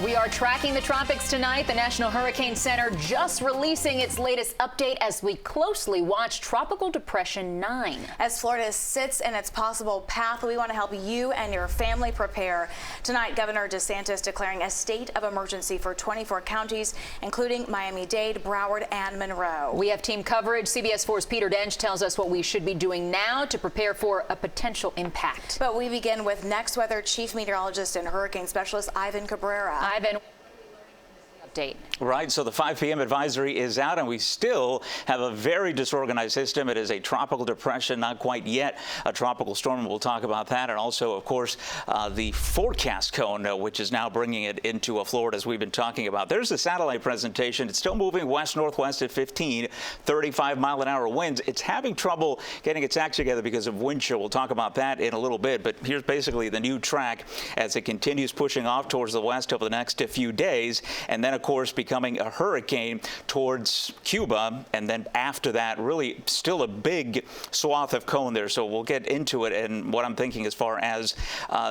We are tracking the tropics tonight. The National Hurricane Center just releasing its latest update as we closely watch Tropical Depression 9. As Florida sits in its possible path, we want to help you and your family prepare. Tonight, Governor DeSantis declaring a state of emergency for 24 counties, including Miami-Dade, Broward, and Monroe. We have team coverage. CBS 4's Peter Dench tells us what we should be doing now to prepare for a potential impact. But we begin with Next Weather Chief Meteorologist and Hurricane Specialist Ivan Cabrera. Ivan, update. Right, so the 5 p.m. advisory is out, and we still have a very disorganized system. It is a tropical depression, not quite yet a tropical storm. We'll talk about that, and also, of course, the forecast cone, which is now bringing it into Florida, as we've been talking about. There's the satellite presentation. It's still moving west-northwest at 15, 35-mile-an-hour winds. It's having trouble getting its act together because of wind chill. We'll talk about that in a little bit, but here's basically the new track as it continues pushing off towards the west over the next few days, and then, of course, becoming a hurricane towards Cuba, and then after that, really still a big swath of cone there. So we'll get into it, and what I'm thinking as far as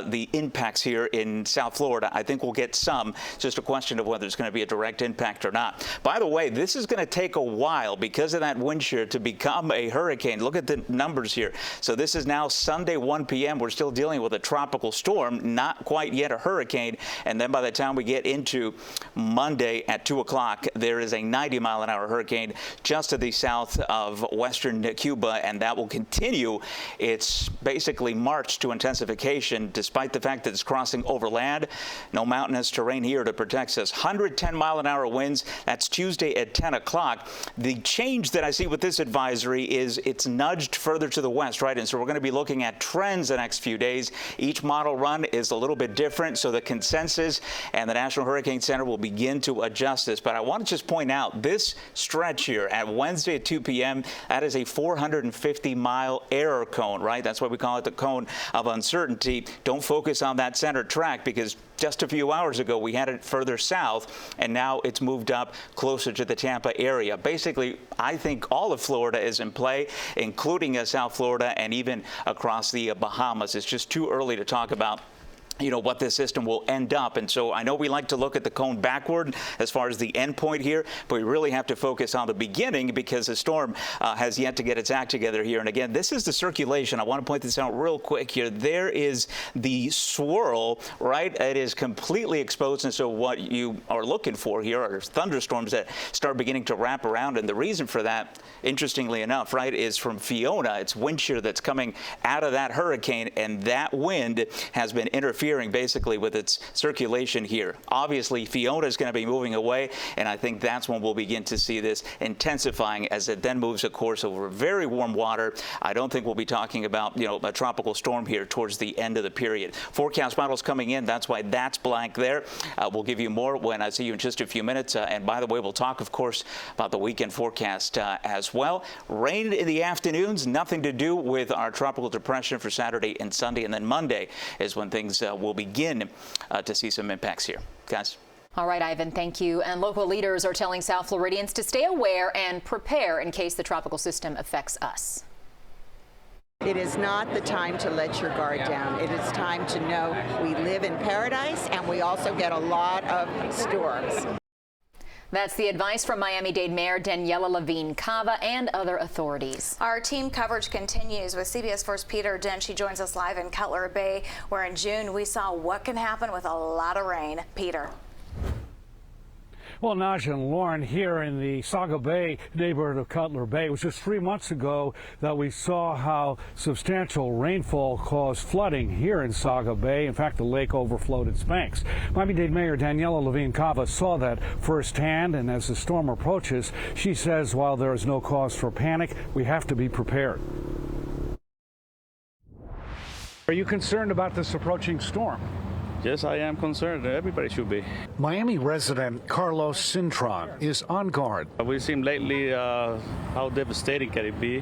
the impacts here in South Florida, I think we'll get some. It's just a question of whether it's going to be a direct impact or not. By the way, this is going to take a while because of that wind shear to become a hurricane. Look at the numbers here. So this is now Sunday 1 p.m. We're still dealing with a tropical storm, not quite yet a hurricane, and then by the time we get into Monday at 2 o'clock, there is a 90-mile-an-hour hurricane just to the south of western Cuba, and that will continue its basically march to intensification despite the fact that it's crossing over land. No mountainous terrain here to protect us. 110-mile-an-hour winds. That's Tuesday at 10 o'clock. The change that I see with this advisory is it's nudged further to the west, right? And so we're going to be looking at trends the next few days. Each model run is a little bit different, so the consensus and the National Hurricane Center will begin to adjust this, but I want to just point out this stretch here at Wednesday at 2 p.m., that is a 450-mile error cone, right? That's why we call it the cone of uncertainty. Don't focus on that center track because just a few hours ago we had it further south, and now it's moved up closer to the Tampa area. Basically, I think all of Florida is in play, including South Florida and even across the Bahamas. It's just too early to talk about what this system will end up. And so I know we like to look at the cone backward as far as the end point here, but we really have to focus on the beginning because the storm has yet to get its act together here. And again, this is the circulation. I want to point this out real quick here. There is the swirl, right? It is completely exposed. And so what you are looking for here are thunderstorms that start beginning to wrap around. And the reason for that, interestingly enough, right, is from Fiona. It's wind shear that's coming out of that hurricane, and that wind has been interfering basically with its circulation here. Obviously, Fiona is going to be moving away, and I think that's when we'll begin to see this intensifying as it then moves, of course, over very warm water. I don't think we'll be talking about, a tropical storm here towards the end of the period. Forecast models coming in. That's why that's blank there. We'll give you more when I see you in just a few minutes. And by the way, we'll talk, of course, about the weekend forecast as well. Rain in the afternoons, nothing to do with our tropical depression for Saturday and Sunday. And then Monday is when things will begin to see some impacts here. Guys. All right, Ivan, thank you. And local leaders are telling South Floridians to stay aware and prepare in case the tropical system affects us. It is not the time to let your guard down. It is time to know we live in paradise, and we also get a lot of storms. That's the advice from Miami-Dade Mayor Daniela Levine Cava and other authorities. Our team coverage continues with CBS 4's Peter Dench. He joins us live in Cutler Bay, where in June we saw what can happen with a lot of rain. Peter. Well, Naj and Lauren, here in the Saga Bay neighborhood of Cutler Bay, it was just 3 months ago that we saw how substantial rainfall caused flooding here in Saga Bay. In fact, the lake overflowed its banks. Miami-Dade Mayor Daniela Levine Cava saw that firsthand, and as the storm approaches, she says while there is no cause for panic, we have to be prepared. Are you concerned about this approaching storm? Yes, I am concerned. Everybody should be. Miami resident Carlos Cintron is on guard. We've seen lately how devastating can it be.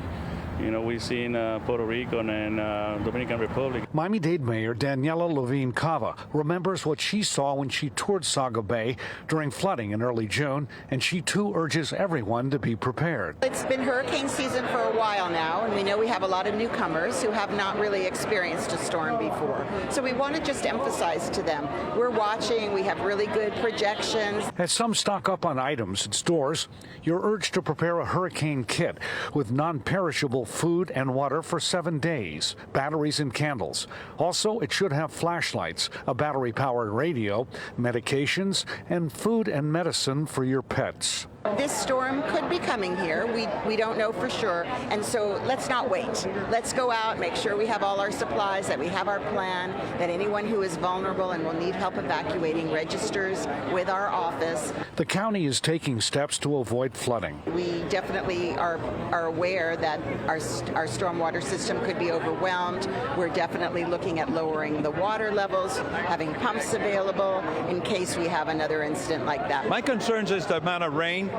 You know, we've seen Puerto Rico and Dominican Republic. Miami-Dade Mayor Daniela Levine Cava remembers what she saw when she toured Saga Bay during flooding in early June, and she too urges everyone to be prepared. It's been hurricane season for a while now, and we know we have a lot of newcomers who have not really experienced a storm before. So we want to just emphasize to them, we're watching, we have really good projections. As some stock up on items in stores, you're urged to prepare a hurricane kit with non-perishable food and water for 7 days, batteries and candles. Also, it should have flashlights, a battery-powered radio, medications, and food and medicine for your pets. This storm could be coming here. We don't know for sure, and so let's not wait. Let's go out, make sure we have all our supplies, that we have our plan, that anyone who is vulnerable and will need help evacuating registers with our office. The county is taking steps to avoid flooding. We definitely are aware that our stormwater system could be overwhelmed. We're definitely looking at lowering the water levels, having pumps available in case we have another incident like that. My concern is the amount of rain.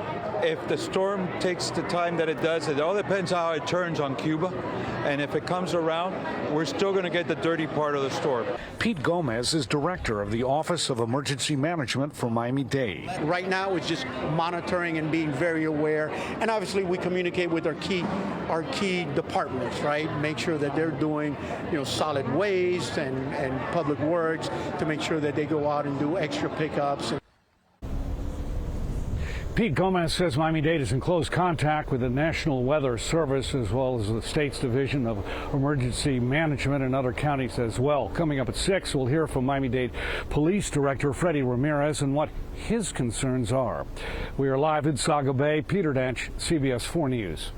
If the storm takes the time that it does, it all depends how it turns on Cuba. And if it comes around, we're still going to get the dirty part of the storm. Pete Gomez is director of the Office of Emergency Management for Miami-Dade. Right now, it's just monitoring and being very aware. And obviously, we communicate with our key departments, right? Make sure that they're doing, solid waste and public works to make sure that they go out and do extra pickups. Pete Gomez says Miami-Dade is in close contact with the National Weather Service as well as the state's Division of Emergency Management and other counties as well. Coming up at 6, we'll hear from Miami-Dade Police Director Freddie Ramirez and what his concerns are. We are live in Saga Bay. Peter Dench, CBS 4 News.